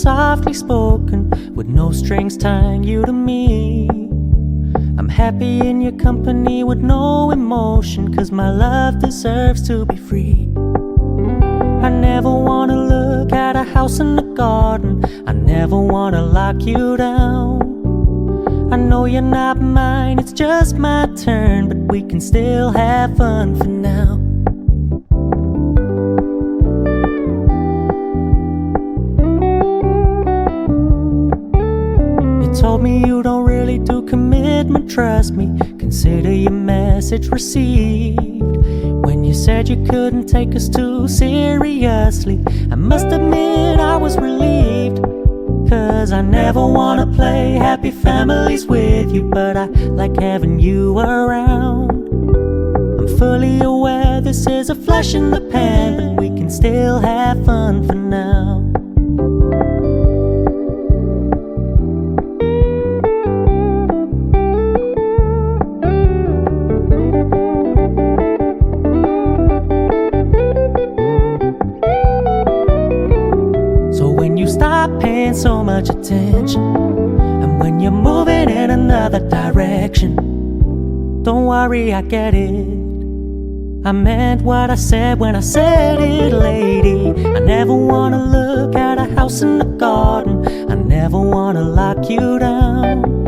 softly spoken, with no strings tying you to me. I'm happy in your company with no emotion, 'cause my love deserves to be free. I never wanna look at a house in the garden, I never wanna lock you down. I know you're not mine, it's just my turn, but we can still have fun for now. You told me you don't really do commitment, trust me, consider your message received. When you said you couldn't take us too seriously, I must admit I was relieved. 'Cause I never wanna play happy families with you, but I like having you around. I'm fully aware this is a flash in the pan, but we can still have fun for now. Stop paying so much attention, and when you're moving in another direction, don't worry, I get it. I meant what I said when I said it, lady. I never wanna look at a house in the garden, I never wanna lock you down.